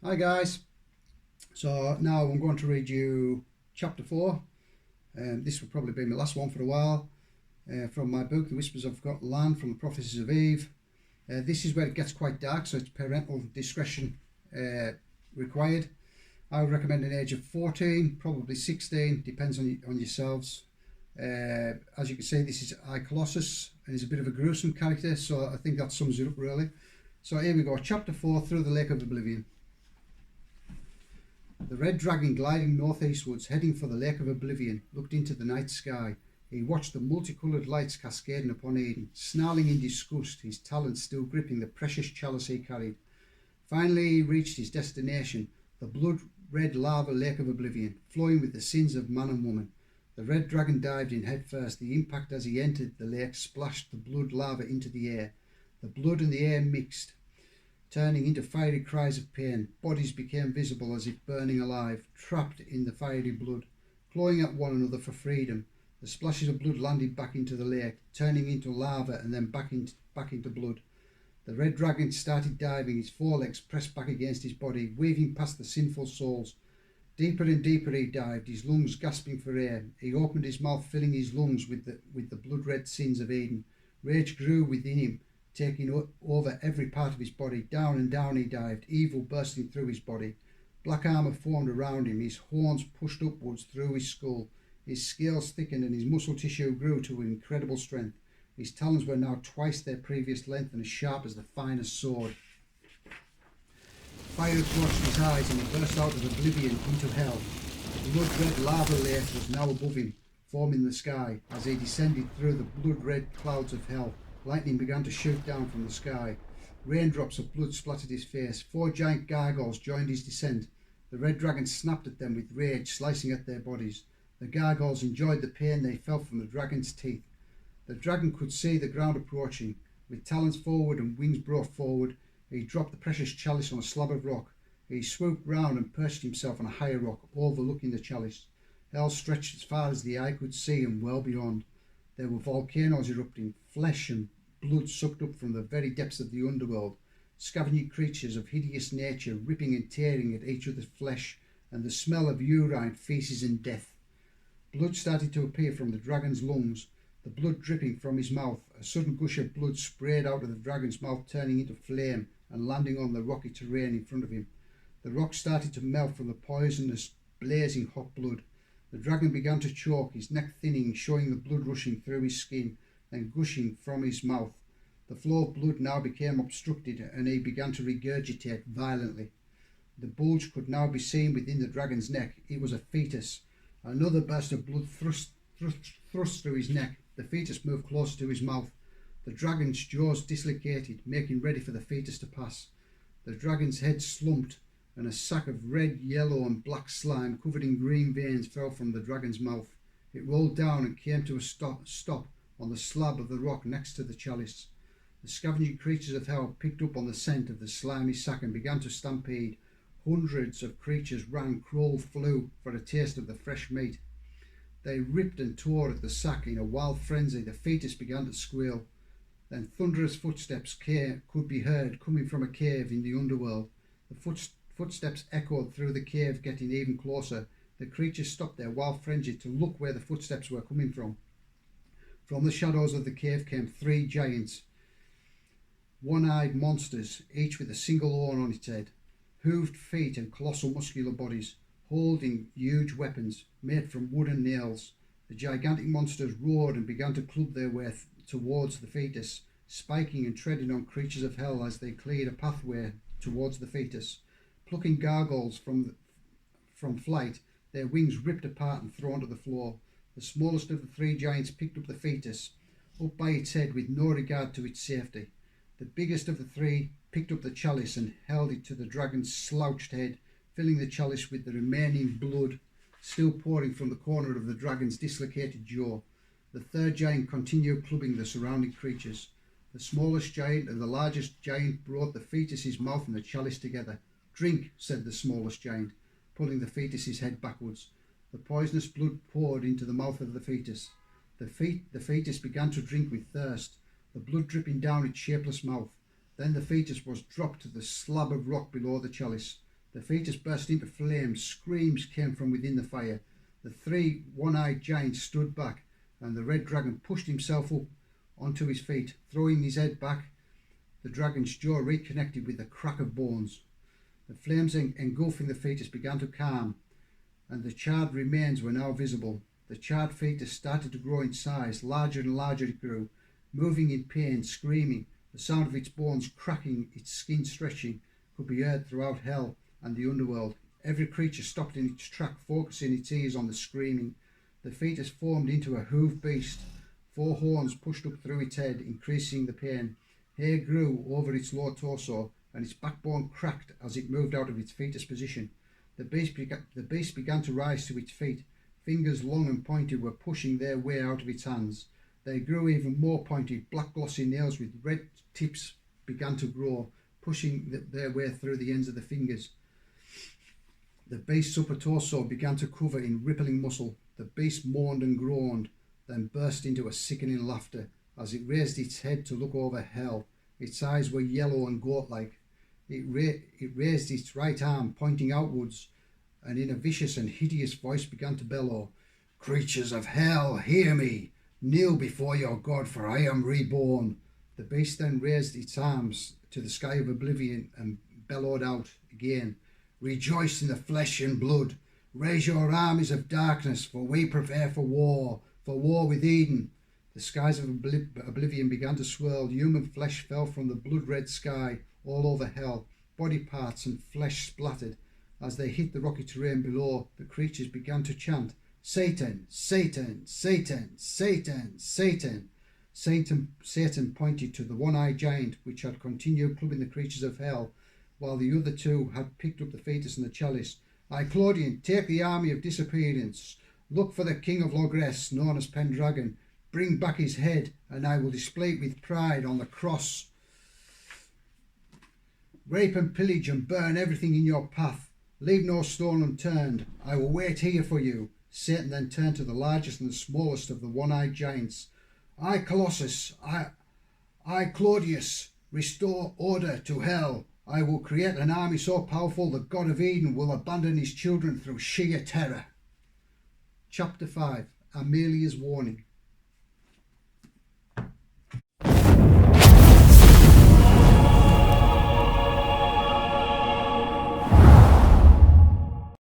Hi guys, so now I'm going to read you chapter 4. This will probably be my last one for a while, from my book The Whispers of Forgotten Land from the Prophecies of Eve. This is where it gets quite dark, so it's parental discretion required. I would recommend an age of 14, probably 16, depends on yourselves. As you can see, this is Colossus, and he's a bit of a gruesome character, so I think that sums it up really. So here we go, chapter 4, Through the Lake of Oblivion. The red dragon, gliding northeastwards, heading for the Lake of Oblivion, looked into the night sky. He watched the multicoloured lights cascading upon Eden, snarling in disgust, his talons still gripping the precious chalice he carried. Finally he reached his destination, the blood-red lava Lake of Oblivion, flowing with the sins of man and woman. The red dragon dived in head first. The impact as he entered the lake splashed the blood lava into the air. The blood and the air mixed, turning into fiery cries of pain. Bodies became visible as if burning alive, trapped in the fiery blood, clawing at one another for freedom. The splashes of blood landed back into the lake, turning into lava and then back into blood. The red dragon started diving, his forelegs pressed back against his body, weaving past the sinful souls. Deeper and deeper he dived, his lungs gasping for air. He opened his mouth, filling his lungs with the blood-red sins of Eden. Rage grew within him, taking over every part of his body. Down and down he dived, evil bursting through his body. Black armour formed around him, his horns pushed upwards through his skull. His scales thickened and his muscle tissue grew to incredible strength. His talons were now twice their previous length and as sharp as the finest sword. Fire torched his eyes and he burst out of oblivion into hell. The blood-red lava lake was now above him, forming the sky. As he descended through the blood-red clouds of hell, lightning began to shoot down from the sky. Raindrops of blood splattered his face. 4 giant gargoyles joined his descent. The red dragon snapped at them with rage, slicing at their bodies. The gargoyles enjoyed the pain they felt from the dragon's teeth. The dragon could see the ground approaching. With talons forward and wings brought forward, he dropped the precious chalice on a slab of rock. He swooped round and perched himself on a higher rock, overlooking the chalice. Hell stretched as far as the eye could see and well beyond. There were volcanoes erupting, flesh and blood sucked up from the very depths of the underworld, scavenging creatures of hideous nature, ripping and tearing at each other's flesh, and the smell of urine, feces and death. Blood started to appear from the dragon's lungs, the blood dripping from his mouth. A sudden gush of blood sprayed out of the dragon's mouth, turning into flame and landing on the rocky terrain in front of him. The rock started to melt from the poisonous, blazing hot blood. The dragon began to choke, his neck thinning, showing the blood rushing through his skin, then gushing from his mouth. The flow of blood now became obstructed, and he began to regurgitate violently. The bulge could now be seen within the dragon's neck. It was a fetus. Another burst of blood thrust through his neck. The fetus moved closer to his mouth. The dragon's jaws dislocated, making ready for the fetus to pass. The dragon's head slumped, and a sack of red, yellow and black slime covered in green veins fell from the dragon's mouth. It rolled down and came to a stop on the slab of the rock next to the chalice. The scavenging creatures of hell picked up on the scent of the slimy sack and began to stampede. Hundreds of creatures ran, crawled, flew for a taste of the fresh meat. They ripped and tore at the sack in a wild frenzy. The fetus began to squeal. Then thunderous footsteps could be heard coming from a cave in the underworld. The footsteps echoed through the cave, getting even closer. The creatures stopped their wild frenzy to look where the footsteps were coming from. From the shadows of the cave came 3 giants, one-eyed monsters, each with a single horn on its head, hooved feet and colossal muscular bodies, holding huge weapons made from wood and nails. The gigantic monsters roared and began to club their way towards the fetus, spiking and treading on creatures of hell as they cleared a pathway towards the fetus. Plucking gargoyles from flight, their wings ripped apart and thrown to the floor. The smallest of the 3 giants picked up the fetus, up by its head with no regard to its safety. The biggest of the 3 picked up the chalice and held it to the dragon's slouched head, filling the chalice with the remaining blood still pouring from the corner of the dragon's dislocated jaw. The 3rd giant continued clubbing the surrounding creatures. The smallest giant and the largest giant brought the fetus's mouth and the chalice together. "Drink," said the smallest giant, pulling the fetus's head backwards. The poisonous blood poured into the mouth of the fetus. The fetus began to drink with thirst, the blood dripping down its shapeless mouth. Then the fetus was dropped to the slab of rock below the chalice. The fetus burst into flames. Screams came from within the fire. The three one-eyed giants stood back, and the red dragon pushed himself up onto his feet, throwing his head back. The dragon's jaw reconnected with the crack of bones. The flames engulfing the fetus began to calm, and the charred remains were now visible. The charred fetus started to grow in size. Larger and larger it grew, moving in pain, screaming. The sound of its bones cracking, its skin stretching, could be heard throughout hell and the underworld. Every creature stopped in its track, focusing its ears on the screaming. The fetus formed into a hooved beast. 4 horns pushed up through its head, increasing the pain. Hair grew over its lower torso, and its backbone cracked as it moved out of its fetus position. The beast began to rise to its feet. Fingers long and pointed were pushing their way out of its hands. They grew even more pointed. Black glossy nails with red tips began to grow, pushing their way through the ends of the fingers. The beast's upper torso began to cover in rippling muscle. The beast moaned and groaned, then burst into a sickening laughter as it raised its head to look over hell. Its eyes were yellow and goat-like. It raised its right arm, pointing outwards, and in a vicious and hideous voice began to bellow, "Creatures of hell, hear me! Kneel before your God, for I am reborn." The beast then raised its arms to the sky of oblivion and bellowed out again, "Rejoice in the flesh and blood. Raise your armies of darkness, for we prepare for war with Eden." The skies of oblivion began to swirl. Human flesh fell from the blood-red sky all over hell. Body parts and flesh splattered. As they hit the rocky terrain below, the creatures began to chant, "Satan, Satan, Satan, Satan, Satan." Satan pointed to the one-eyed giant, which had continued clubbing the creatures of hell, while the other two had picked up the fetus and the chalice. "I, Claudian, take the army of disappearance. Look for the king of Logres, known as Pendragon. Bring back his head, and I will display it with pride on the cross. Rape and pillage and burn everything in your path. Leave no stone unturned. I will wait here for you." Satan then turned to the largest and the smallest of the one-eyed giants. "I, Colossus, I, Claudius, restore order to hell. I will create an army so powerful the God of Eden will abandon his children through sheer terror." Chapter 5. Amelia's Warning.